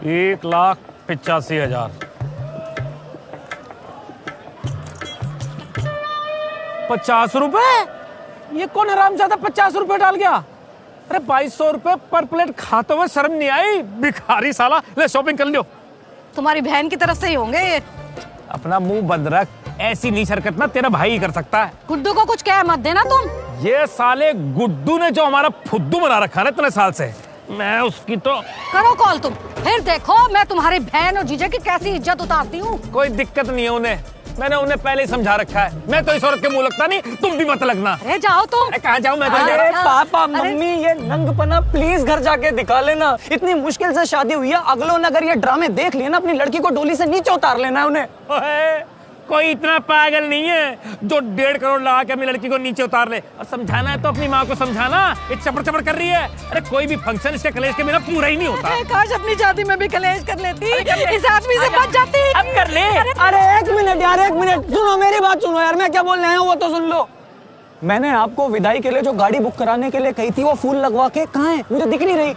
1,85,000। 50 रुपए? ये कौन हरामजादा 50 रुपए डाल गया? अरे 2200 रुपए पर प्लेट खाते हुए शर्म नहीं आई? भिखारी साला। ले शॉपिंग कर लियो। तुम्हारी बहन की तरफ से ही होंगे ये। अपना मुंह बंद रख, ऐसी नीच हरकत ना तेरा भाई ही कर सकता है। गुड्डू को कुछ कह मत देना तुम। ये साले गुड्डू ने जो हमारा फुद्दू बना रखा है इतने साल से, मैं उसकी तो। करो कॉल तुम, फिर देखो मैं तुम्हारी बहन और जीजा की कैसी इज्जत उतारती हूँ। कोई दिक्कत नहीं है उन्हें, मैंने उन्हें पहले ही समझा रखा है। मैं तो इस औरत के मुंह लगता नहीं, तुम भी मत लगना। अरे जाओ तुम। कहाँ जाऊँ मैं? अरे पापा मम्मी ये नंगपना प्लीज घर जाके दिखा लेना। इतनी मुश्किल से शादी हुई है, अगलों ने अगर ये ड्रामे देख लिए ना, अपनी लड़की को डोली से नीचे उतार लेना है उन्हें। कोई इतना पागल नहीं है जो 1.5 करोड़ लगा के अपनी लड़की को नीचे उतार ले। और समझाना है तो अपनी माँ को समझाना, ये चपड़ चपड़ कर रही है। अरे कोई भी फंक्शन इसके कलेश के बिना पूरा ही नहीं होता। काश अपनी शादी में भी कलेश कर लेती, इस आदमी से बच जाती। अब कर ले। अरे एक मिनट यार, एक मिनट सुनो, मेरी बात सुनो यार, मैं क्या बोल रहे हैं वो तो सुन लो। मैंने आपको विदाई के लिए जो गाड़ी बुक कराने के लिए कही थी, वो फूल लगवा के कहाँ है? मुझे दिख नहीं रही।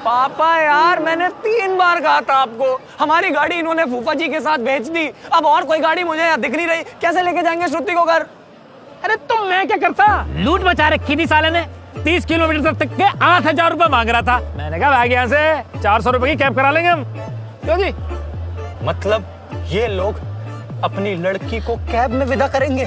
पापा यार मैंने 3 बार कहा था आपको, हमारी गाड़ी इन्होंने फूफा जी के साथ बेच दी। अब और कोई गाड़ी मुझे दिख नहीं रही, कैसे लेके जाएंगे श्रुति को घर? अरे तो मैं क्या करता? लूट मचा रखी थी साले ने। 30 किलोमीटर तक के 8,000 रुपए मांग रहा था। मैंने कहा भाग यहाँ से, 400 रुपए की कैब करा लेंगे हम। क्यों जी? मतलब ये लोग अपनी लड़की को कैब में विदा करेंगे?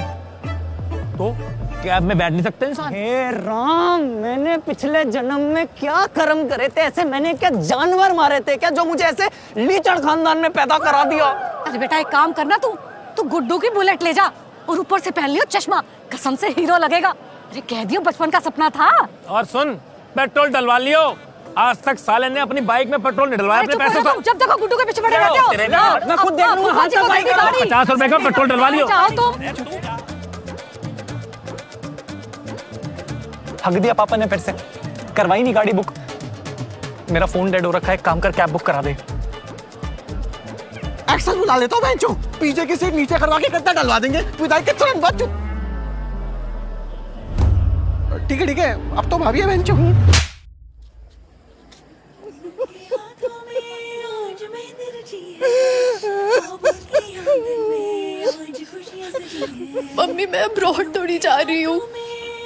तो कैब में बैठ नहीं सकते इंसान? हे राम, मैंने पिछले जन्म में क्या कर्म करे थे? ऐसे मैंने क्या जानवर मारे थे क्या, जो मुझे ऐसे लीचड़ खानदान में पैदा करा दिया? अरे बेटा एक काम करना, तू गुड्डू की बुलेट ले जा और ऊपर से पहन लियो चश्मा, कसम से हीरो लगेगा। अरे कह दियो बचपन का सपना था। और सुन, पेट्रोल डलवा लियो। आज तक साले ने अपनी बाइक में पेट्रोल नहीं डलवाया अपने पैसों से। जब देखो गुड्डू के पीछे पड़े रहते हो। मैं खुद देख लूंगा। 50 रुपए का पेट्रोल डलवा लियो। जाओ तुम। हक दिया पापा ने फिर से, करवाई नहीं गाड़ी बुक। मेरा फोन डेड हो रखा है, एक काम कर कैब बुक करा दे। एक्सेल बुला लेता हूँ बेंचो, पीछे की सीट नीचे करवा के कितना डलवा देंगे विदाई के तुरंत बाद। ठीक है अब तो भाभी है बेंचो। मम्मी मैं अब्रॉड थोड़ी जा रही हूँ,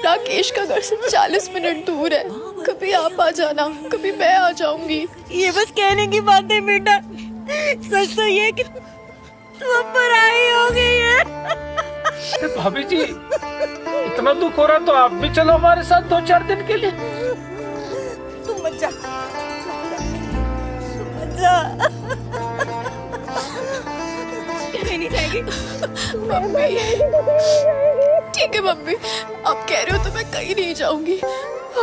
राकेश का घर से 40 मिनट दूर है। कभी आप आ जाना, कभी मैं आ जाऊंगी। ये बस कहने की बात है बेटा, सच तो ये कि तू पराई हो गई है। भाभी जी इतना दुख हो रहा तो आप भी चलो हमारे साथ 2-4 दिन के लिए। तू मत जा, नहीं जाएगी मम्मी। ठीक है मम्मी, आप कह रहे हो तो मैं कहीं नहीं जाऊंगी,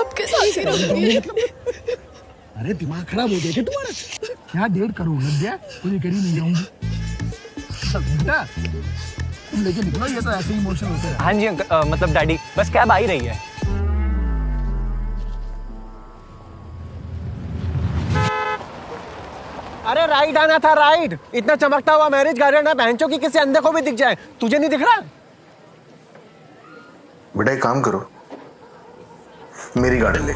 आपके साथ ही रहूंगी। अरे दिमाग खराब हो गया तुम्हारा? क्या 1.5 करोड़ लग गया, मुझे कहीं नहीं जाऊंगी। बेटा तुम लेके निकलो, ये तो ऐसे ही इमोशन होते हैं। हाँ जी मतलब डैडी बस कैब आ ही रही है। अरे राइड आना था, राइड। इतना चमकता हुआ मैरिज गार्डन है, बहनचों की किसी अंधे को भी दिख जाए, तुझे नहीं दिख रहा? बेटा एक काम करो, मेरी गाड़ी ले।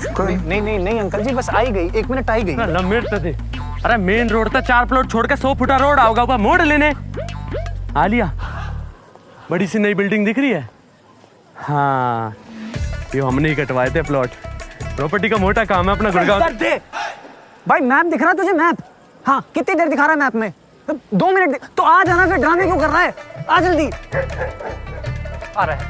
नहीं अंकल जी, बस आई गई, 1 मिनट आई गई। लम्बेट तो थे। अरे मेन रोड था, 4 प्लॉट छोड़ के 100 फुटा रोड आओगा, ऊपर मोड़ लेने। आलिया बड़ी सी नई बिल्डिंग दिख रही है? हाँ ये हमने ही कटवाए थे प्लॉट। प्रॉपर्टी का मोटा काम है अपना गुड़गांव। भाई मैप दिख रहा है तुझे? मैप हाँ, कितनी देर दिखा रहा है मैप में? 2 मिनट तो आ जाना, फिर ड्रामे क्यों कर रहा है? आ जल्दी। आ रहा है।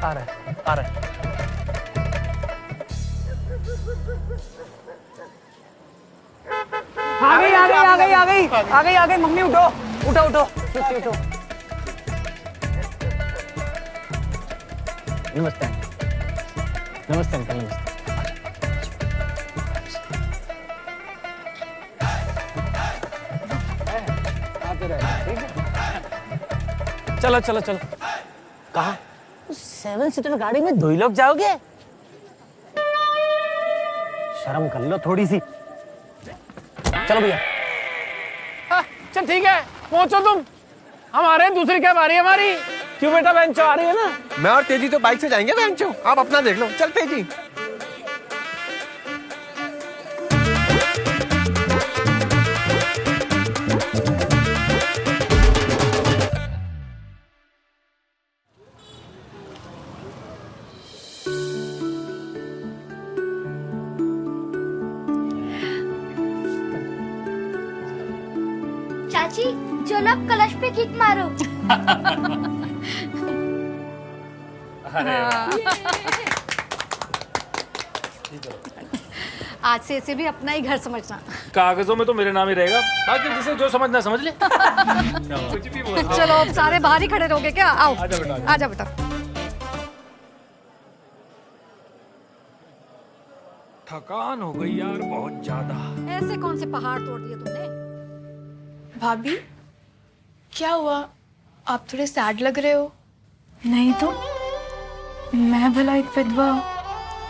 आ गई मम्मी, उठो। नमस्ते अंकल, नमस्ते। चलो। कहाँ? 7 सीटर गाड़ी में 2 ही लोग जाओगे? शर्म कर लो थोड़ी सी। चलो भैया। चल ठीक है, पहुंचो तुम। हम आ रहे हैं, दूसरी कैब आ रही है हमारी। क्यों बेटा, बेंचो आ रही है ना? मैं और तेजी तो बाइक से जाएंगे बेंचो, आप अपना देख लो। चल तेजी। चाची चलो अब कलश पे किक मारो। आज से इसे भी अपना ही घर समझना। कागजों में तो मेरे नाम ही रहेगा, बाकी जिसे जो समझना समझ ले। कुछ भी बोल। चलो अब सारे बाहर ही खड़े रहोगे क्या? आओ आजा बेटा। थकान हो गई यार बहुत ज्यादा। ऐसे कौन से पहाड़ तोड़ दिए तुमने? भाभी क्या हुआ, आप थोड़े सैड लग रहे हो। नहीं तो मैं भला एक विधवा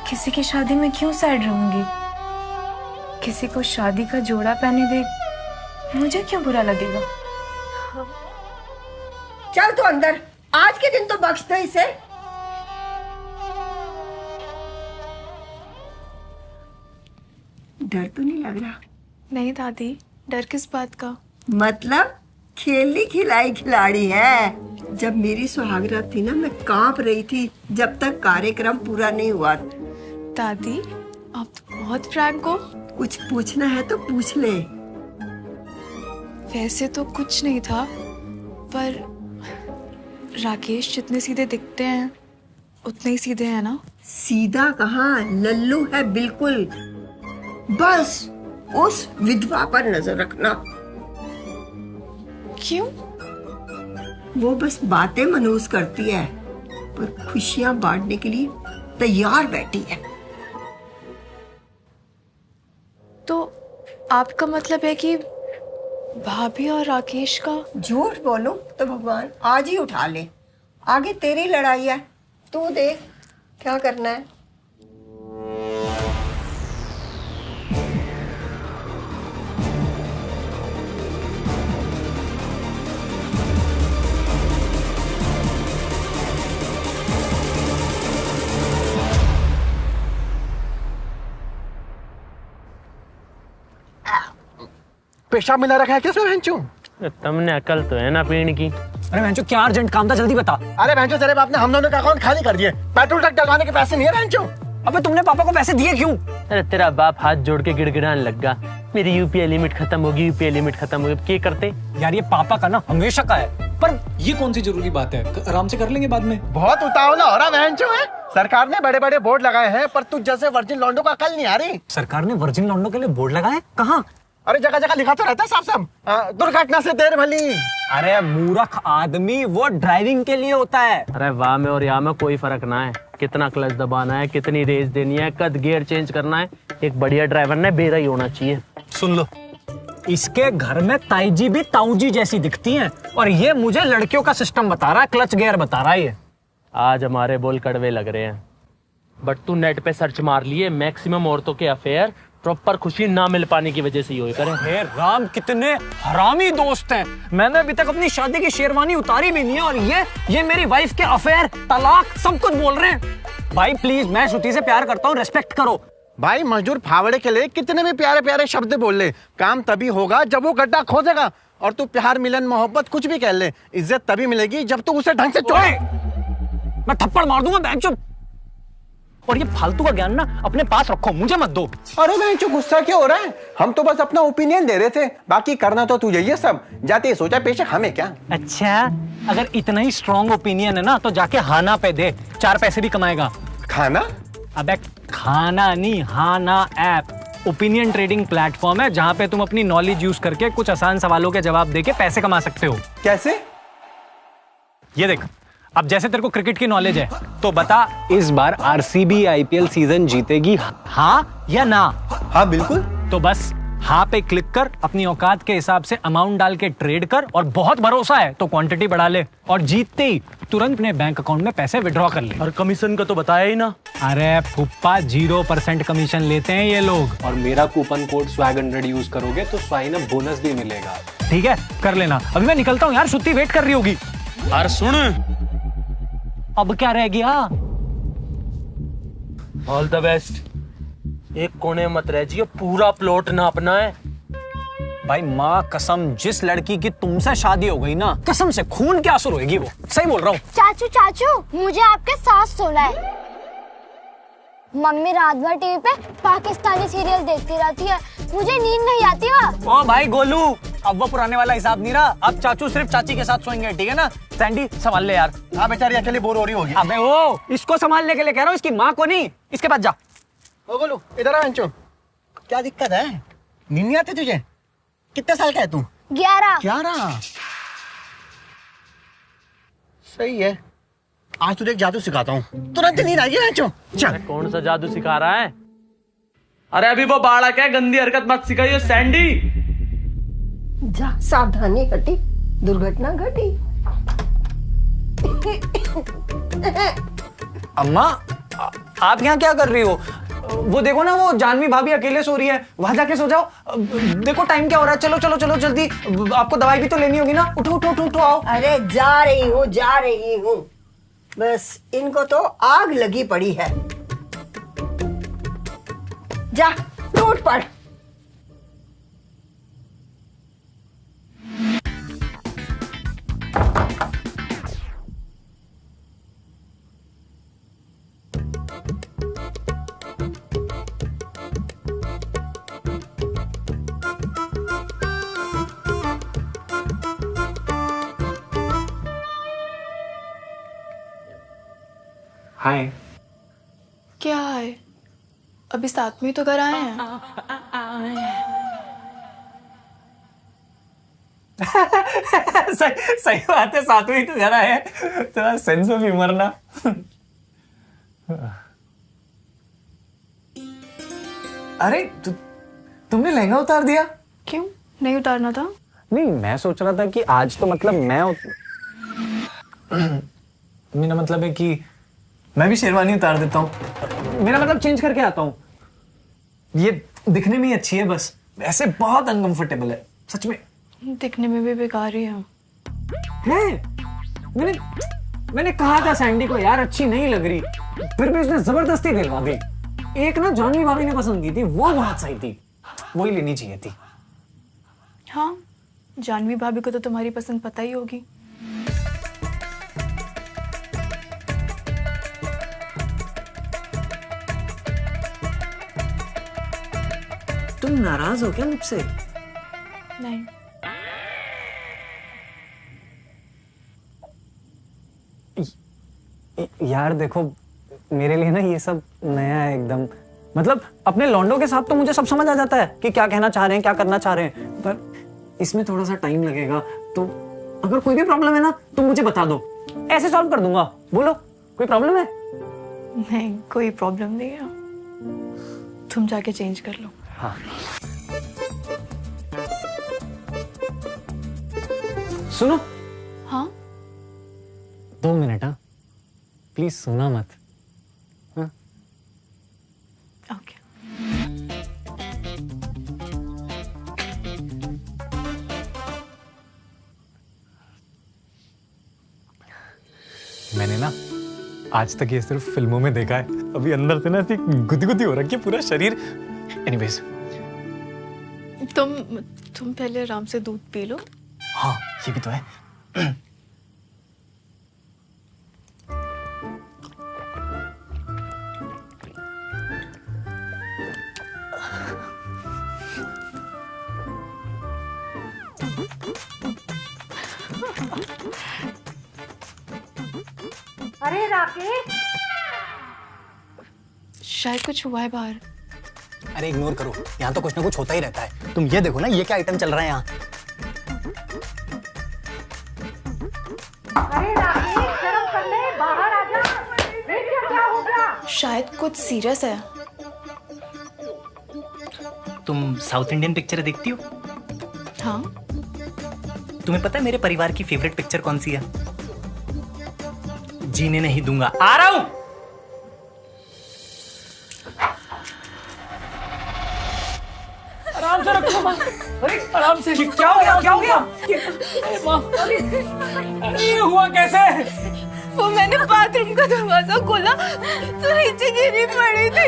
किसी की शादी में क्यों सैड रहूंगी? किसी को शादी का जोड़ा पहने देख मुझे क्यों बुरा लगेगा? चल तो अंदर, आज के दिन तो बख्श दे इसे। डर तो नहीं लग रहा? नहीं दादी, डर किस बात का? मतलब खेली खिलाई खिलाड़ी है। जब मेरी सुहागरात थी ना, मैं कांप रही थी जब तक कार्यक्रम पूरा नहीं हुआ। दादी आप तो बहुत फ्रैंक हो। कुछ पूछना है तो पूछ ले। वैसे तो कुछ नहीं था, पर राकेश जितने सीधे दिखते हैं उतने ही सीधे हैं ना? सीधा कहाँ, लल्लू है बिल्कुल। बस उस विधवा पर नजर रखना। क्यों? वो बस बातें मनहूस करती है, पर खुशियां बांटने के लिए तैयार बैठी है। तो आपका मतलब है कि भाभी और राकेश का? झूठ बोलो तो भगवान आज ही उठा ले। आगे तेरी लड़ाई है, तू देख क्या करना है। पेशाब मिला रखा है किसमें भैंचू? तुमने अकल तो है ना पीण की। अरे भैंचो क्या अर्जेंट काम था, जल्दी बता। अरे भैंचू तेरे बाप ने हम दोनों का अकाउंट खाली कर दिए, पेट्रोल तक डलवाने के पैसे नहीं है भैंचू। अबे तुमने पापा को पैसे दिए क्यों? अरे तेरा बाप हाथ जोड़ के गिड़गिड़ाने लगा, मेरी यूपीआई लिमिट खत्म होगी, यूपीआई लिमिट खत्म होगी। क्या करते यार, ये पापा का ना हमेशा का है। पर ये कौन सी जरूरी बात है, आराम से कर लेंगे बाद में। बहुत उतावला हो रहा भैंचू है। सरकार ने बड़े बड़े बोर्ड लगाए हैं, पर तुझ जैसे वर्जिन लौंडो का अकल नहीं आ रही। सरकार ने वर्जिन लौंडो के लिए बोर्ड लगाए? कहाँ? अरे जगह जगह लिखा तो रहता है साफ साफ, दुर्घटना से देर भली। अरे मूर्ख आदमी, वो ड्राइविंग के लिए होता है। अरे वाह में और यहाँ में कोई फर्क ना है, कितना क्लच दबाना है, कितनी रेस देनी है, कद गियर चेंज करना है। एक बढ़िया ड्राइवर ने बेरा ही होना चाहिए। सुन लो, इसके घर में ताईजी भी ताऊजी जैसी दिखती हैं, और ये मुझे लड़कियों का सिस्टम बता रहा है, क्लच गियर बता रहा है ये। आज हमारे बोल कड़वे लग रहे हैं, बट तू नेट पे सर्च मार लिए, मैक्सिमम औरतों के अफेयर प्रॉपर खुशी ना मिल पाने की वजह से ही करें। हे राम, कितने हरामी दोस्त हैं। मैंने अभी तक अपनी शादी की शेरवानी उतारी भी नहीं है, और ये मेरी वाइफ के अफेयर, तलाक, सब कुछ बोल रहे हैं। भाई प्लीज, मैं श्रुति से प्यार करता हूँ, रेस्पेक्ट करो। भाई मजदूर फावड़े के लिए कितने भी प्यारे प्यारे शब्द बोल ले, काम तभी होगा जब वो गड्ढा खोदेगा। और तू प्यार मिलन मोहब्बत कुछ भी कह ले, इज्जत तभी मिलेगी जब तू उसे ढंग से छोड़े। मैं थप्पड़ मार दूंगा बैंचो। और ये फालतू का ज्ञान ना अपने पास रखो, मुझे मत दो। अरे बैंचो गुस्सा क्यों हो रहा है? हम तो बस अपना ओपिनियन दे रहे थे, बाकी करना तो तुझे ये सब। जाते ही सोचा पेशक हमें क्या। अच्छा, अगर इतना ही स्ट्रॉन्ग ओपिनियन है ना, तो जाके हाना पे दे, 4 पैसे भी कमाएगा। खाना? अबे खाना नहीं, हाना ऐप ओपिनियन ट्रेडिंग प्लेटफॉर्म है, जहां पे तुम अपनी नॉलेज यूज करके कुछ आसान सवालों के जवाब देके पैसे कमा सकते हो। कैसे? ये देख, अब जैसे तेरे को क्रिकेट की नॉलेज है, तो बता इस बार आरसीबी आईपीएल सीजन जीतेगी, हाँ या ना? हाँ बिल्कुल। तो बस हाँ पे क्लिक कर, अपनी औकात के हिसाब से अमाउंट डाल के ट्रेड कर, और बहुत भरोसा है तो क्वांटिटी बढ़ा ले, और जीतते ही तुरंत अपने बैंक अकाउंट में पैसे विड्रॉ कर ले। और कमीशन का तो बताया ही ना। अरे फुप्पा, 0% कमीशन लेते हैं ये लोग। और मेरा कूपन कोड swag100 यूज करोगे तो साइन अप बोनस भी मिलेगा। ठीक है, कर लेना। अभी मैं निकलता हूँ यार, श्रुति वेट कर रही होगी। और सुन, अब क्या रह गया? All the best. एक कोने मत रह जियो, पूरा प्लॉट ना अपना है। भाई माँ कसम, जिस लड़की की तुमसे शादी हो गई ना, कसम से खून के आंसू रोएगी वो। सही बोल रहा हूँ। चाचू चाचू, मुझे आपके सास सोना है। मम्मी रात भर टीवी पे पाकिस्तानी सीरियल देखती रहती है, मुझे नींद नहीं आती। ओ भाई गोलू, अब वो पुराने वाला हिसाब नहीं रहा, अब चाचू सिर्फ चाची के साथ सोएंगे, ठीक है ना? सैंडी संभाल ले यार। हाँ बेचारी अकेले बोर हो रही होगी। अबे वो इसको संभालने के लिए कह रहा हूँ, इसकी माँ को नहीं। इसके पास जा। ओ गोलू इधर आ अंचो। क्या दिक्कत है? नींद नहीं आती तुझे? कितने साल का है तू? 11। सही है, आज तुझे एक जादू सिखाता हूँ, तुरंत नींद आएगी अंचो। चल। कौन सा जादू सिखा रहा है? अरे अभी वो बालक है, गंदी हरकत मत सिखाइए सैंडी। जा, सावधानी घटी, दुर्घटना घटी। अम्मा आप यहाँ क्या कर रही हो? वो देखो ना, वो जानवी भाभी अकेले सो रही है, वहां जाके सो जाओ। देखो टाइम क्या हो रहा है, चलो चलो चलो जल्दी, आपको दवाई भी तो लेनी होगी ना। उठो उठो उठो उठो, आओ। अरे जा रही हूँ, बस इनको तो आग लगी पड़ी है। जा टूट पड़। हाय। क्या है? अभी साथ में ही तो घर आए हैं। सही बात है, साथ में ही तो घर आए हैं। तेरा सेंस ऑफ ह्यूमर ना। अरे तुमने लहंगा उतार दिया? क्यों नहीं उतारना था? नहीं, मैं सोच रहा था कि आज तो मतलब मेरा मतलब है कि मैं भी शेरवानी उतार देता हूँ। मेरा मतलब चेंज करके आता हूँ। ये दिखने में ही अच्छी है, बस ऐसे बहुत अनकंफर्टेबल है सच में। दिखने में भी बेकार ही है। मैंने कहा था सैंडी को यार अच्छी नहीं लग रही, फिर भी उसने जबरदस्ती दिलवा दी। एक ना जानवी भाभी ने पसंद की थी, वो बहुत सही थी, वही लेनी चाहिए थी। हाँ, जानवी भाभी को तो तुम्हारी पसंद पता ही होगी। तुम नाराज हो क्या मुझसे? नहीं। यार देखो, मेरे लिए ना ये सब नया है एकदम। मतलब अपने लौंडों के साथ तो मुझे सब समझ आ जाता है कि क्या कहना चाह रहे हैं, क्या करना चाह रहे हैं, पर इसमें थोड़ा सा टाइम लगेगा। तो अगर कोई भी प्रॉब्लम है ना तो मुझे बता दो, ऐसे सॉल्व कर दूंगा। बोलो, कोई प्रॉब्लम है? नहीं, कोई प्रॉब्लम नहीं है। तुम जाके चेंज कर लो। हाँ। सुनो। हाँ? 2 मिनट। हाँ प्लीज सोना मत। हाँ? ओके। मैंने ना आज तक ये सिर्फ फिल्मों में देखा है, अभी अंदर से ना ऐसी गुदगुदी हो रखी है पूरा शरीर। एनीवेज, तुम पहले आराम से दूध पी लो। हाँ ये भी तो है। अरे राकेश, शायद कुछ हुआ है बाहर। अरे इग्नोर करो, यहाँ तो कुछ ना कुछ होता ही रहता है। तुम ये देखो ना, ये क्या आइटम चल रहा है यहाँ। अरे राकेश, शर्म कर ले, बाहर आ जा। क्या हो गया? शायद कुछ सीरियस है। तुम साउथ इंडियन पिक्चर देखती हो? हाँ। तुम्हें पता है मेरे परिवार की फेवरेट पिक्चर कौन सी है? जीने नहीं दूंगा। आ रहा हूं। आराम से रखो माँ। अरे आराम से। क्या हो गया? क्या हो गया? ये हुआ कैसे? वो मैंने बाथरूम का दरवाजा खोला तो नीचे गिरी पड़ी थी।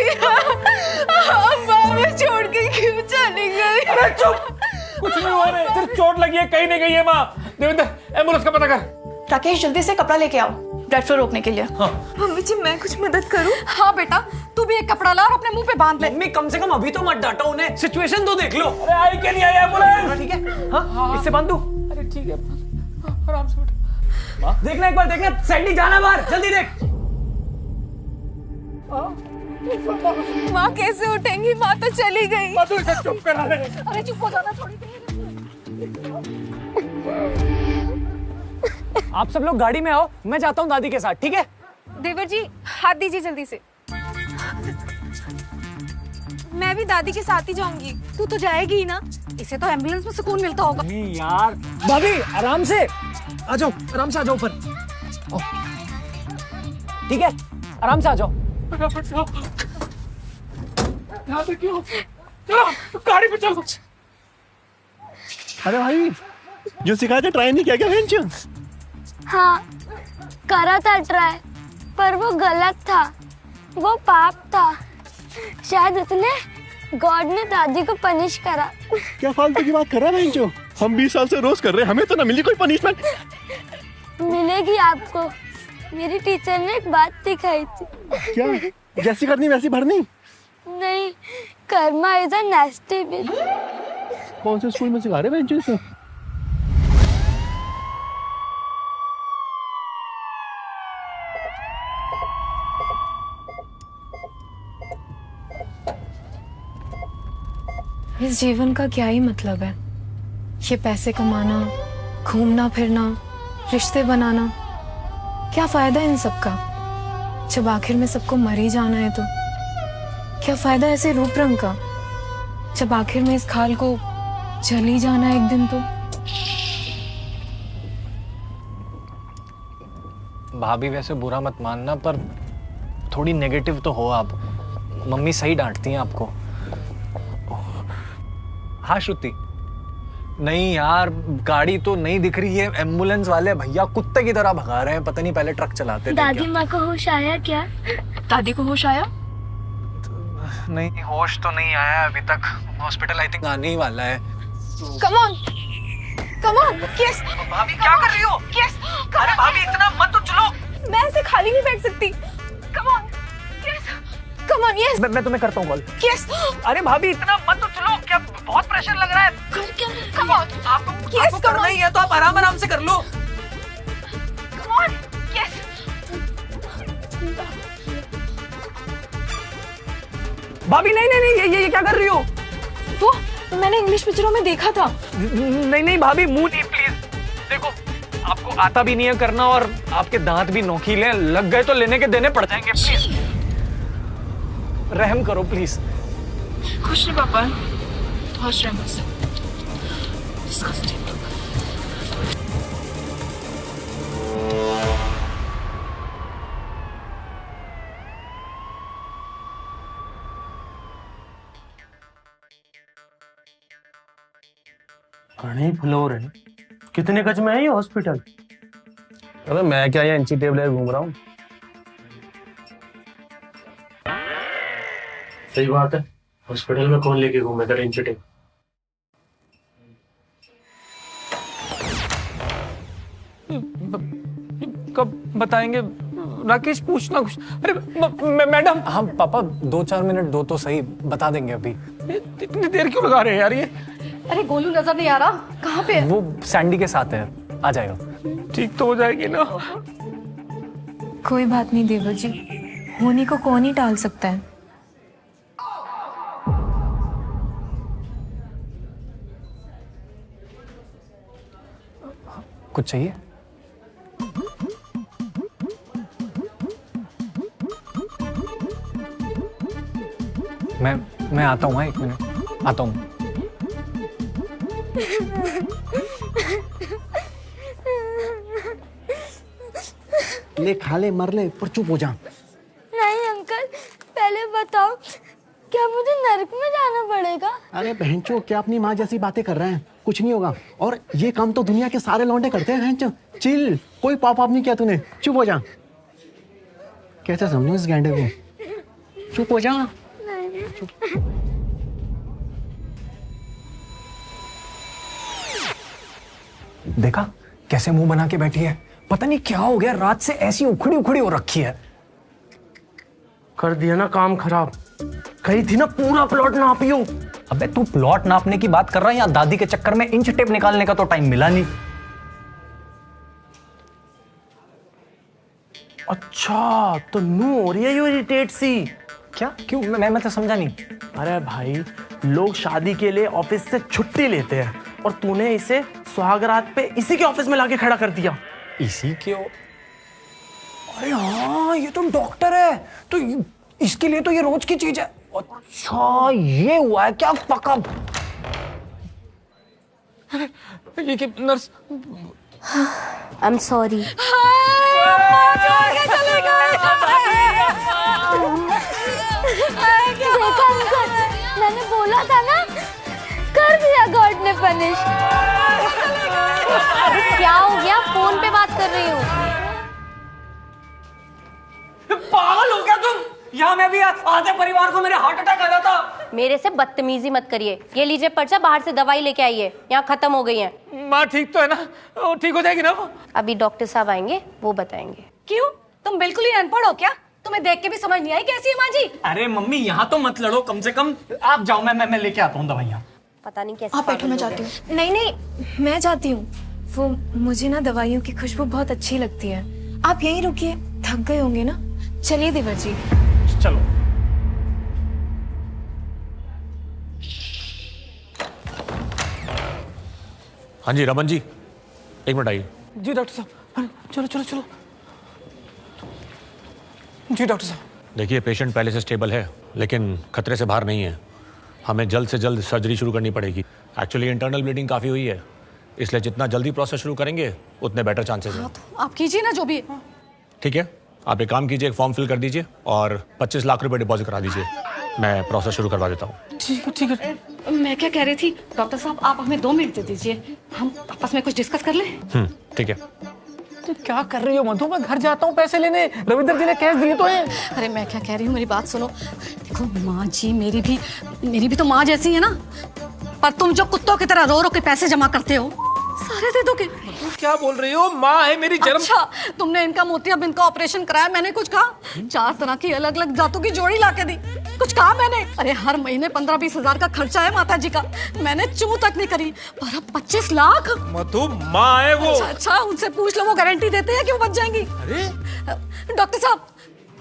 अम्मा मैं छोड़ के क्यों चली गई? अरे चुप, कुछ नहीं हुआ रे, सिर्फ चोट लगी है, कहीं नहीं गई है माँ। देवेंद्र, एम्बुलेंस का पता कर। राकेश जल्दी से कपड़ा लेके आओ। ब्लड फ्लो रोकने के लिए। हाँ। मम्मी जी मैं कुछ मदद करूं? हाँ बेटा, तू भी एक कपड़ा ला और अपने मुंह पे बांध ले। मम्मी कम से कम अभी तो मत डांटो उन्हें, सिचुएशन तो देख लो। अरे आई के नहीं आया एम्बुलेंस। ठीक है, हाँ इससे बांध दो। अरे ठीक है, आराम से बेटा। देखना एक बार, देखना सैंडी जाना बाहर, जल्दी देख। माँ कैसे उठेंगी? माँ तो चली गई। माँ तू इसे चुप करा दे। अरे चुप हो जाना थोड़ी देर। आप सब लोग गाड़ी में आओ, मैं जाता हूँ दादी के साथ, ठीक है? देवर जी हाथ दीजिए जल्दी से। मैं भी दादी के साथ ही जाऊंगी। तू तो जाएगी ही ना, इसे तो एम्बुलेंस में सुकून मिलता होगा। नहीं यार भाभी, आराम से आ जाओ, आराम से आ जाओ ऊपर। ठीक है, आराम से आ जाओ। फटाफट जाओ। यहाँ पे क्यों? चलो गाड़ी पे चलो। अरे भाई, जो सिखाया था ट्राई नहीं किया क्या बेंचो? हाँ करा था ट्राई, पर वो गलत था, वो पाप था। शायद इसलिए गॉड ने दादी को पनिश करा। क्या फालतू की बात कर रहा है बेंचो? हम 20 साल से रोज कर रहे हैं, हमें तो ना मिली कोई पनिशमेंट। मिलेगी आपको, मेरी टीचर ने एक बात सिखाई थी। क्या? जैसी करनी वैसी भरनी? नहीं, कर्मा इज अ नेस्टी बिच। कौन से स्कूल में सिखा रहे बेंचो इसे? इस जीवन का क्या ही मतलब है? ये पैसे कमाना, घूमना फिरना, रिश्ते बनाना, क्या फायदा इन सब का जब आखिर में सबको मर ही जाना है? तो क्या फायदा ऐसे रूप रंग का जब आखिर में इस खाल को जल ही जाना है एक दिन? तो भाभी वैसे बुरा मत मानना, पर थोड़ी नेगेटिव तो हो आप। मम्मी सही डांटती हैं आपको। हाँ श्रुति, नहीं यार गाड़ी तो नहीं दिख रही है, एम्बुलेंस वाले भैया कुत्ते की तरह भगा रहे हैं, पता नहीं पहले ट्रक चलाते थे। दादी माँ को होश आया क्या? दादी को होश आया? नहीं, होश तो नहीं आया अभी तक। हॉस्पिटल आई थिंक आने ही वाला है। Come on, come on. Yes भाभी क्या कर रही हो? यस, अरे भाभी इतना मत उछलो। मैं ऐसे खाली नहीं बैठ सकती। Come on, yes, come on, yes. मैं तुम्हें करता हूँ कॉल। यस। अरे भाभी इतना मत उछलो, क्या बहुत प्रेशर लग रहा है? कम ऑन, आपको करना ही है तो आप आराम आराम से कर लो। Come on, yes. भाभी नहीं नहीं नहीं, ये क्या कर रही हो? वो मैंने इंग्लिश पिक्चरों में देखा था। नहीं नहीं भाभी, मुंह नहीं प्लीज। देखो आपको आता भी नहीं है करना, और आपके दांत भी नोकीले, लग गए तो लेने के देने पड़ जाएंगे। प्लीज रहम करो प्लीज। खुश रहे पापा, खुश रहे बस। घने फ्लोर है, कितने गज में है ये हॉस्पिटल? अरे मैं क्या यहाँ इंची टेबल घूम रहा हूँ। सही बात है, हॉस्पिटल में कौन लेके घूमेगा इंची टेबल? कब बताएंगे राकेश? पूछना कुछ। अरे मैडम। हाँ पापा 2-4 मिनट दो तो सही, बता देंगे अभी। इतनी देर क्यों लगा रहे हैं यार ये? अरे गोलू नजर नहीं आ रहा, कहाँ पे है? वो सैंडी के साथ है, आ जाएगा। ठीक तो हो जाएगी ना? कोई बात नहीं देवर जी, होनी को कौन ही टाल सकता है। कुछ चाहिए? मैं आता हूँ, 1 मिनट आता हूँ। ले खा ले मर ले, पर चुप हो जा। नहीं अंकल, पहले बताओ क्या मुझे नरक में जाना पड़ेगा? अरे बहनचो, क्या अपनी माँ जैसी बातें कर रहे हैं? कुछ नहीं होगा, और ये काम तो दुनिया के सारे लौंडे करते हैं। बहनचो चिल, कोई पाप नहीं किया तूने, चुप हो जा। कैसे समझूं इस गैंडे को? चुप हो जा। देखा कैसे मुंह बना के बैठी है? पता नहीं क्या हो गया, रात से ऐसी उखड़ी उखड़ी हो रखी है। कर दिया ना काम खराब। कही थी ना पूरा प्लॉट नापियो। अबे तू प्लॉट नापने की बात कर रहा है या दादी के चक्कर में इंच टेप निकालने का तो टाइम मिला नहीं। अच्छा तो नू हो रही है ये इरिटेट सी। क्या? क्यों? मैं तो समझा नहीं। अरे भाई, लोग शादी के लिए ऑफिस से छुट्टी लेते हैं और तूने इसे सुहागरात पे इसी के ऑफिस में लाके खड़ा कर दिया। इसी के अरे हाँ, ये तो डॉक्टर है, तो इसके लिए तो ये रोज की चीज है। अच्छा ये हुआ है क्या? फकअप। ये कि नर्स आई एम सॉरी। देखा अंकल, मैंने बोला था ना, कर दिया गॉड ने पनिश। क्या हो गया? फोन पे बात कर रही हूँ। पागल हो गया तुम? यहाँ मैं भी आधे परिवार को मेरे हार्ट अटैक आ जाता। मेरे से बदतमीजी मत करिए। ये लीजिए पर्चा, बाहर से दवाई लेके आइए, यहाँ खत्म हो गई है। माँ ठीक तो है ना? वो ठीक हो जाएगी ना? अभी डॉक्टर साहब आएंगे, वो बताएंगे। क्यों? तुम बिल्कुल ही अनपढ़ हो क्या? तुम्हें देख के भी समझ नहीं आई कैसी है माँ जी? अरे मम्मी यहाँ तो मत लड़ो, कम से कम आप जाओ, मैं लेके आता हूँ दवाइयाँ। पता नहीं कैसे। आप बैठो, मैं जाती हूँ। नहीं, मैं जाती हूँ। वो मुझे ना दवाइयों की खुशबू बहुत अच्छी लगती है। आप यहीं रुकिए, थक गए होंगे ना? चलिए देवर जी। चलो। हाँ जी रमन जी, एक मिनट आइए। जी डॉक्टर साहब, चलो चलो चलो। जी डॉक्टर साहब। देखिए पेशेंट पहले से स्टेबल है, लेकिन खतरे से बाहर नहीं है। हमें जल्द से जल्द सर्जरी शुरू करनी पड़ेगी। एक्चुअली इंटरनल ब्लीडिंग काफ़ी हुई है, इसलिए जितना जल्दी प्रोसेस शुरू करेंगे उतने बेटर चांसेस हैं। तो आप कीजिए ना जो भी है। ठीक है, आप एक काम कीजिए, एक फॉर्म फिल कर दीजिए और 25 लाख रुपए डिपॉजिट करा दीजिए। मैं प्रोसेस शुरू करवा देता हूँ। ठीक है। मैं क्या कह रही थी डॉक्टर साहब, आप हमें 2 मिनट दे दीजिए, हम आपस में कुछ डिस्कस कर लें। ठीक है। तो क्या कर रही हो मधु? मैं घर जाता हूँ पैसे लेने, रविंदर जी ने कैश दिए तो हैं। अरे मैं क्या कह रही हूँ, मेरी बात सुनो। देखो माँ जी, मेरी भी तो माँ जैसी है ना, पर तुम जो कुत्तों की तरह रो रो के पैसे जमा करते हो, सारे दे दोगे। क्या बोल रही हो? माँ है मेरी जन्म। अच्छा, तुमने इनका मोतियाबिंद का ऑपरेशन कराया, मैंने कुछ कहा? 4 तरह की अलग अलग जातों की जोड़ी ला के दी, कुछ कहा मैंने? अरे हर महीने 15-20 हजार का खर्चा है माता जी का, मैंने चू तक नहीं करी, पर अब 25 लाख। मधु माँ है वो। अच्छा, उनसे पूछ लो, वो गारंटी देते हैं कि वो बच जाएंगी। अरे डॉक्टर साहब,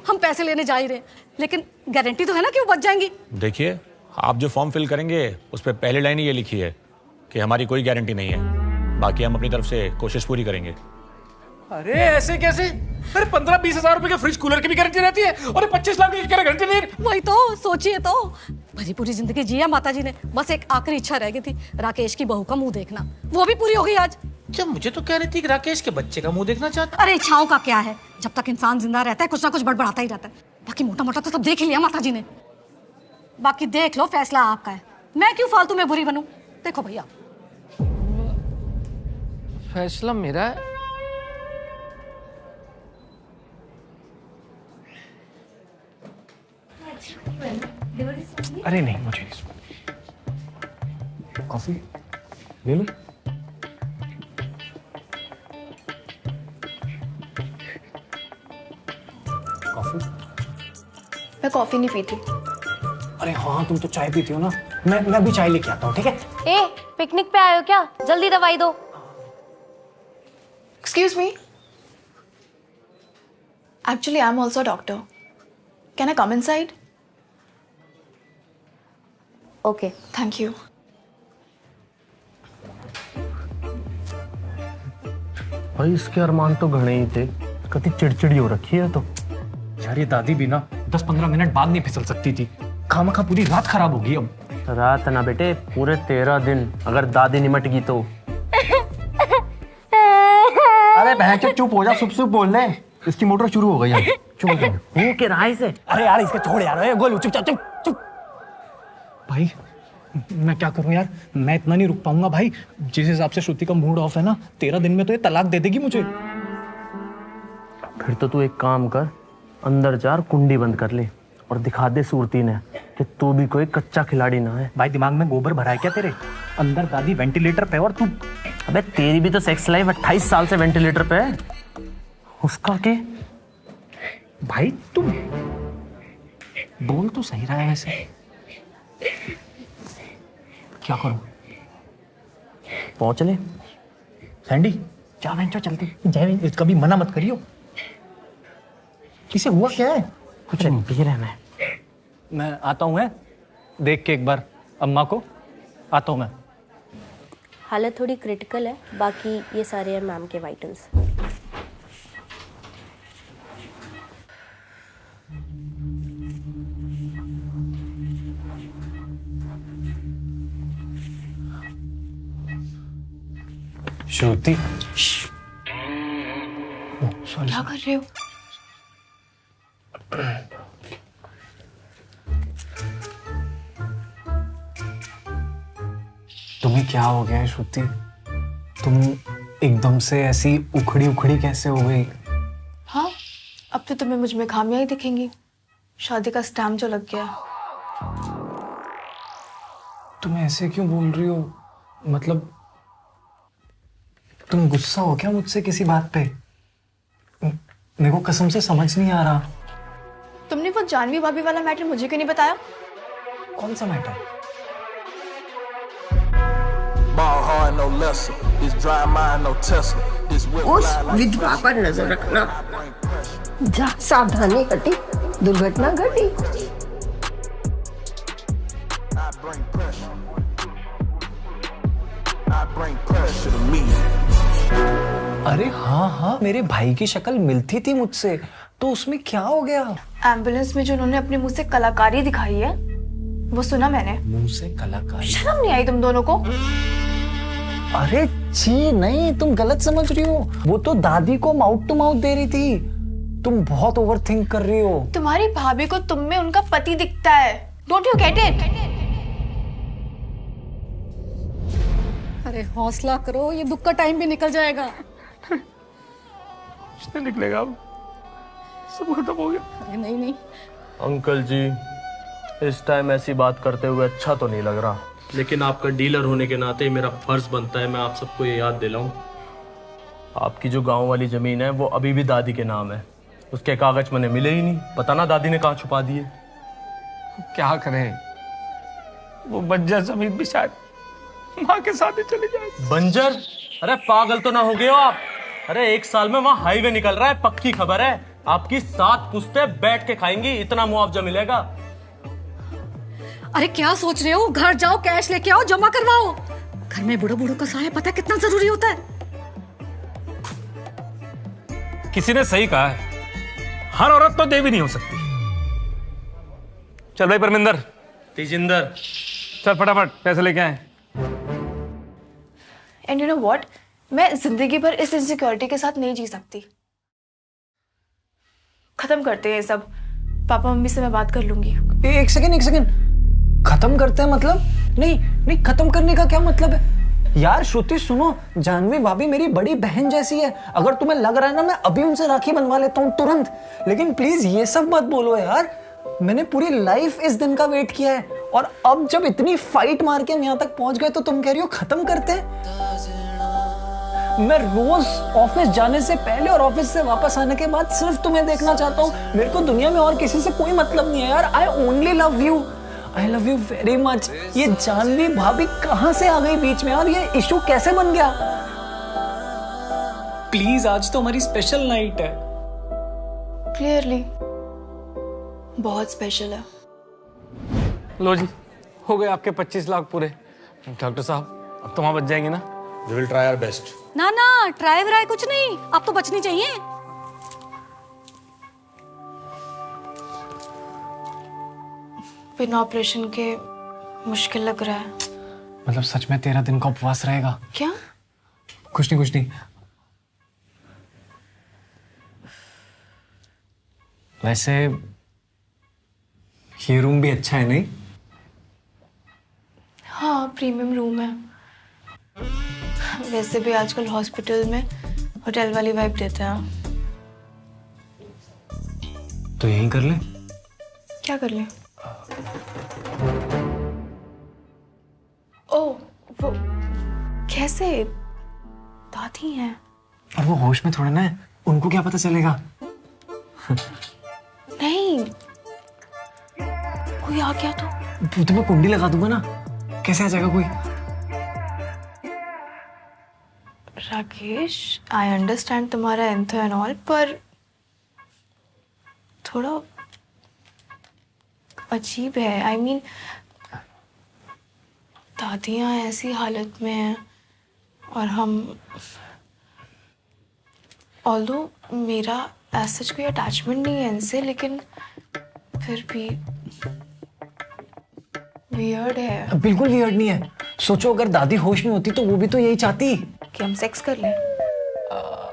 हम पैसे लेने जा ही रहे, लेकिन गारंटी तो है ना कि वो बच जाएंगी? देखिए, आप जो फॉर्म फिल करेंगे उस पर पहली लाइन ये लिखी है कि हमारी कोई गारंटी नहीं है, बाकी हम अपनी तरफ से कोशिश पूरी करेंगे। अरे ऐसे कैसे? अरे 15-20 हजार रुपए के फ्रिज कूलर की भी गारंटी रहती है और 25 लाख की गारंटी नहीं। वही तो सोचिए, तो भरी पूरी जिंदगी जिया माता जी ने, बस एक आखिरी इच्छा रह गई थी, राकेश की बहू का मुंह देखना, वो भी पूरी हो गई आज। क्या मुझे तो कह रही थी कि राकेश के बच्चे का मुंह देखना चाहता। अरे इच्छाओं का क्या है, जब तक इंसान जिंदा रहता है कुछ ना कुछ बड़बड़ाता ही रहता है। बाकी मोटा मोटा तो सब देख ही लिया माता जी ने, बाकी देख लो, फैसला आपका है। मैं क्यों फालतू में बुरी बनूं? देखो भैया, फैसला मेरा है। अरे नहीं, मुझे कॉफी ले लो। कॉफी? मैं कॉफी नहीं पीती। अरे हाँ, तुम तो चाय पीती हो ना, मैं भी चाय लेके आता हूँ, ठीक है? ए, पिकनिक पे आए हो क्या? जल्दी दवाई दो। Excuse me. Actually, I'm also a doctor. Can I come inside? Okay. Thank you. भाई इसके अरमान तो घने ही थे, कति चिड़चिड़ी हो रखी है। तो यार ये दादी भी ना 10-15 मिनट बाद नहीं फिसल सकती थी, खामखा पूरी रात खराब होगी। अब रात ना बेटे, पूरे 13 दिन अगर दादी निमट गई तो। अरे बहन चुप हो जा, सुप बोल ले, इसकी मोटर शुरू हो गई है। चुप हो जा। मुंह के राय से। अरे यार इसके छोड़ यार, गोलू चुप चुप चुप। भाई मैं क्या करूं यार, मैं इतना नहीं रुक पाऊंगा भाई। जिस हिसाब से श्रुति का मूड ऑफ है ना, 13 दिन में तो ये तलाक दे देगी मुझे। फिर तो तू एक काम कर, अंदर जा, कुंडी बंद कर ले और दिखा दे सूरती ने कि तू भी कोई कच्चा खिलाड़ी ना है। भाई दिमाग में गोबर भरा है क्या तेरे? अंदर दादी वेंटिलेटर पे और तू। अबे तेरी भी तो सेक्स लाइफ 28 साल से वेंटिलेटर पे है। उसका के भाई तुम बोल तो सही रहा है वैसे। क्या करूं? पहुंच ले सैंडी, जा बेंचो जल्दी। जय कभी मना मत करियो। इसे हुआ क्या है? कुछ नहीं, पी रहे मैं आता हूँ। देख के एक बार अम्मा को, आता हूँ मैं। हालत थोड़ी क्रिटिकल है, बाकी ये सारे हैं मैम के वाइटल्स। श्रुति, क्या कर रहे हो? तुम्हें क्या हो गया है श्रुति? तुम एकदम से ऐसी उखड़ी उखड़ी कैसे हो गई? हाँ, अब तो तुम्हें मुझ में खामियां ही दिखेंगी। शादी का स्टैम्प जो लग गया। तुम ऐसे क्यों बोल रही हो? मतलब तुम गुस्सा हो क्या मुझसे किसी बात पे? मेरे को कसम से समझ नहीं आ रहा। तुमने वो जानवी भाभी वाला मैटर मुझे क्यों नहीं बताया? कौन सा मैटर? उस विधवा पर नजर रखना। जा, सावधानी घटी, दुर्घटना घटी। अरे हाँ हाँ, मेरे भाई की शक्ल मिलती थी मुझसे, तो उसमें क्या हो गया? एम्बुलेंस में जो उन्होंने अपने मुंह से कलाकारी दिखाई है, वो सुना मैंने। मुंह से कलाकारी? शर्म नहीं आई तुम दोनों को? अरे जी नहीं, तुम गलत समझ रही हो। वो तो दादी को माउथ टू माउथ दे रही थी। तुम बहुत ओवर थिंक कर रही हो। तुम्हारी भाभी को तुम में उनका पति दिखता है। Don't you get it? अरे हौसला करो, ये दुख का टाइम भी निकल जाएगा। किसने निकलेगा अब? सब खत्म हो गया। अरे नहीं नहीं अंकल जी, इस टाइम ऐसी बात करते हुए अच्छा तो नहीं लग रहा, लेकिन आपका डीलर होने के नाते मेरा फर्ज बनता है मैं आप सबको ये याद दिलाऊं। आपकी जो गांव वाली जमीन है वो अभी भी दादी के नाम है। उसके कागज मैंने मिले ही नहीं, पता ना दादी ने कहाँ छुपा दिए। क्या करें, वो बंजर जमीन भी शायद माँ के साथ ही चली जाए। बंजर? अरे पागल तो ना हो गए हो आप? अरे 1 साल में वहाँ हाईवे निकल रहा है, पक्की खबर है। आपकी 7 पुश्तें बैठ के खाएंगी, इतना मुआवजा मिलेगा। अरे क्या सोच रहे हो? घर जाओ, कैश लेके आओ, जमा करवाओ। घर में बूढ़ों बूढ़ों का सहाय पता कितना जरूरी होता है। किसी ने सही कहा है, हर औरत तो देवी नहीं हो सकती। चल भाई परमिंदर, तेजिंदर, चल फटाफट पैसे लेके आए। एंड यू नो व्हाट, मैं जिंदगी भर इस इनसिक्योरिटी के साथ नहीं जी सकती। खत्म करते हैं ये सब। पापा मम्मी से मैं बात कर लूंगी। एक सेकंड, खत्म करते हैं मतलब? नहीं, खत्म करने का क्या मतलब है यार? श्रुति सुनो, जानवी भाभी मेरी बड़ी बहन जैसी है। अगर तुम्हें लग रहा है ना मैं अभी उनसे राखी बनवा लेता हूँ तुरंत, लेकिन प्लीज ये सब मत बोलो यार। मैंने पूरी लाइफ इस दिन का वेट किया है, और अब जब इतनी फाइट मार के हम यहाँ तक पहुंच गए तो तुम कह रही हो खत्म करते हैं? मैं रोज ऑफिस जाने से पहले और ऑफिस से वापस आने के बाद सिर्फ तुम्हें देखना चाहता हूँ। मेरे को दुनिया में और किसी से कोई मतलब नहीं है यार। I only love you, I love you very much. ये जानवी भाभी कहाँ से आ गई बीच में, और ये इशू कैसे बन गया? प्लीज, आज तो हमारी स्पेशल नाइट है। क्लियरली बहुत स्पेशल है। लो जी, हो गए आपके 25 लाख पूरे। डॉक्टर साहब, अब तो वहां बच जाएंगे ना? We will try our best. ना ना, ट्राई व्राई कुछ नहीं, अब तो बचनी चाहिए। बिना ऑपरेशन के मुश्किल लग रहा है। मतलब सच में 13 दिन का उपवास रहेगा? क्या? कुछ नहीं। वैसे ये रूम भी अच्छा है नहीं? हाँ, प्रीमियम रूम है। वैसे भी आजकल हॉस्पिटल में होटल वाली वाइब देते हैं। तो यहीं कर ले। क्या कर ले? ओह, वो कैसे? दादी हैं। और वो होश में थोड़ा ना है, उनको क्या पता चलेगा? नहीं, कोई आ गया तो मैं कुंडी लगा दूंगा ना, कैसे आ जाएगा कोई? राकेश, आई अंडरस्टैंड तुम्हारा एंथो एंड ऑल, पर थोड़ा अजीब है। आई मीन, दादियाँ ऐसी हालत में हैं और हम, ऑल्दो मेरा ऐसा कोई अटैचमेंट नहीं है इनसे, लेकिन फिर भी वियर्ड है। बिल्कुल वियर्ड नहीं है। सोचो अगर दादी होश में होती तो वो भी तो यही चाहती कि हम सेक्स कर लें।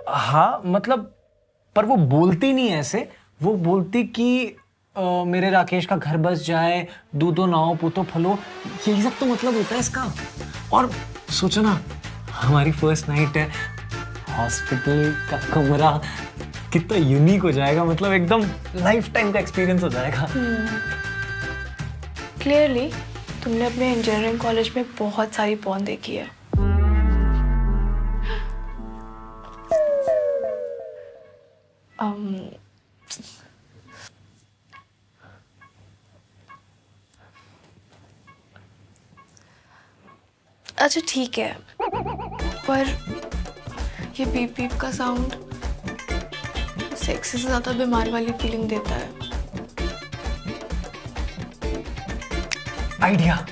हाँ मतलब, पर वो बोलती नहीं ऐसे। वो बोलती कि मेरे राकेश का घर बस जाए, दूधो नाओ पूतो फलो, यही सब तो मतलब होता है इसका। और सोचो ना, हमारी फर्स्ट नाइट है, हॉस्पिटल का कमरा कितना यूनिक हो जाएगा, मतलब एकदम लाइफ टाइम का एक्सपीरियंस हो जाएगा। क्लियरली तुमने अपने इंजीनियरिंग कॉलेज में बहुत सारी पॉर्न देखी है। अच्छा ठीक है, पर ये बीप बीप का साउंड सेक्स से ज्यादा बीमार वाली फीलिंग देता है। आइडिया।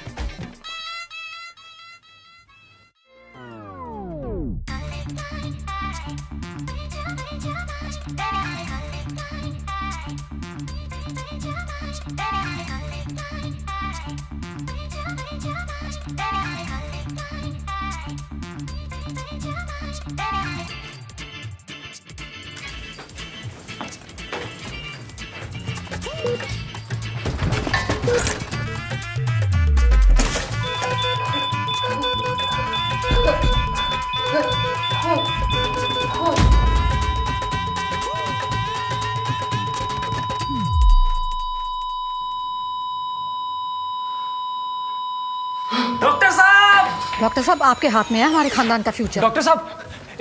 डॉक्टर साहब, आपके हाथ में है हमारे खानदान का फ्यूचर। डॉक्टर साहब,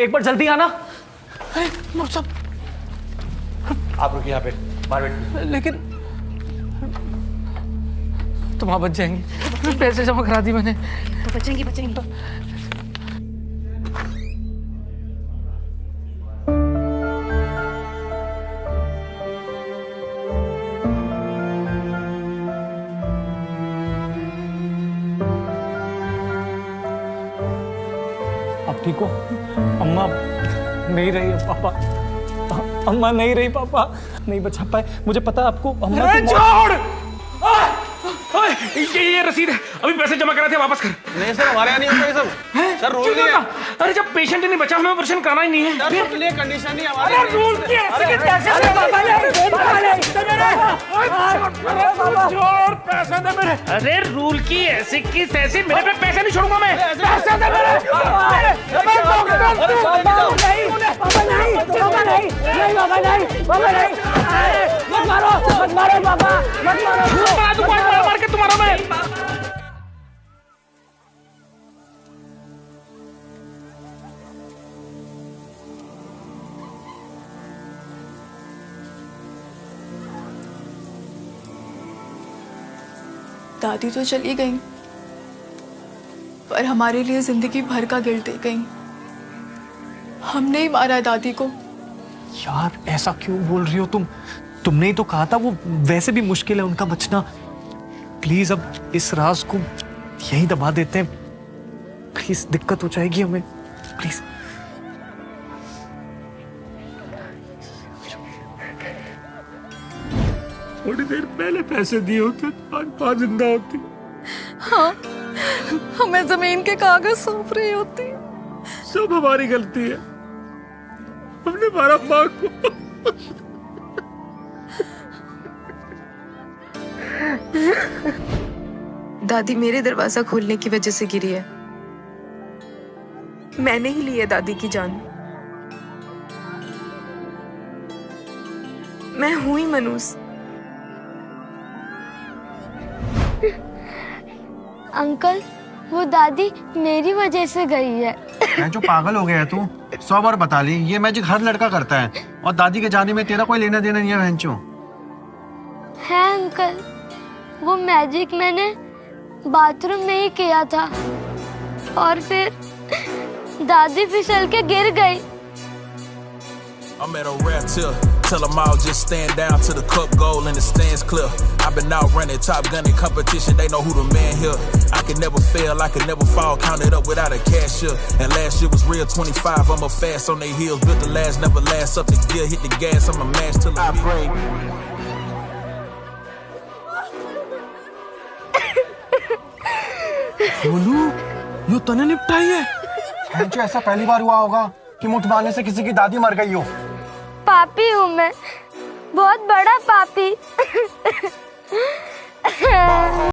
एक बार जल्दी आना। अरे डॉक्टर साहब, आप रुकिए यहाँ पे, बाहर बैठिए। लेकिन तुम वहां बच जाएंगी, पैसे जमा करा दी मैंने। तो बचेंगी बचेंगी। ठीक हो? अम्मा नहीं रही है पापा, अम्मा नहीं रही पापा, नहीं बचा पाए। मुझे पता है आपको। अम्मा छोड़! ये रसीद है, अभी पैसे जमा कराते हैं, वापस कर। नहीं सर, हमारे यहाँ नहीं होता ये सब। सर रूल नहीं है। अरे जब पेशेंट ही नहीं बचा, हमें ऑपरेशन कराना ही नहीं है। सर रूल कंडीशन नहीं हमारे। अरे रूल की ऐसे के पैसे दे बाबा, छोड़ पैसे दे मेरे। अरे रूल की ऐसी की तैसी, मेरे पे पैसे नहीं छोड़ूंगा मैं। पैसे दे मेरे। मत मारो बाबा, मत मारो। मार के तुम्हारा मैं। दादी तो चली गई, पर हमारे लिए जिंदगी भर का गिल्ट दे गई। हमने ही मारा दादी को। यार ऐसा क्यों बोल रही हो तुम? तुमने ही तो कहा था वो वैसे भी मुश्किल है उनका बचना। प्लीज अब इस राज को यहीं दबा देते हैं। प्लीज, दिक्कत हो जाएगी हमें, प्लीज। थोड़ी देर पहले पैसे दिए होते आज मां जिंदा होती। हाँ, हमें जमीन के कागज सौंप रही होती। सब हमारी गलती है, हमने मारा मां को। दादी मेरे दरवाजा खोलने की वजह से गिरी है। मैंने ही ली है दादी की जान। मैं हूं ही मनूस। अंकल, वो दादी मेरी वजह से गई है। मैं जो पागल हो गया है तू, 100 बार बता ली, ये मैजिक हर लड़का करता है और दादी के जाने में तेरा कोई लेना देना नहीं है बहनचो। है अंकल, वो मैजिक मैंने बाथरूम में ही किया था और फिर दादी फिसल के गिर गई। I'm at a rap till tell them all just stand down to the cup goal and the stands clear. I've been out running Top Gun in competition, they know who the man here. I can never fail, I can never fall, counted up without a cashier. And last year was real 25, I'm a fast on they heels, built the last, never last up the gear, hit the gas, I'm a mash till I break. बोलू, यो तने निपटाई है। बहनचो ऐसा पहली बार हुआ होगा कि मुठ मारने से किसी की दादी मर गई हो। पापी हूँ मैं, बहुत बड़ा पापी।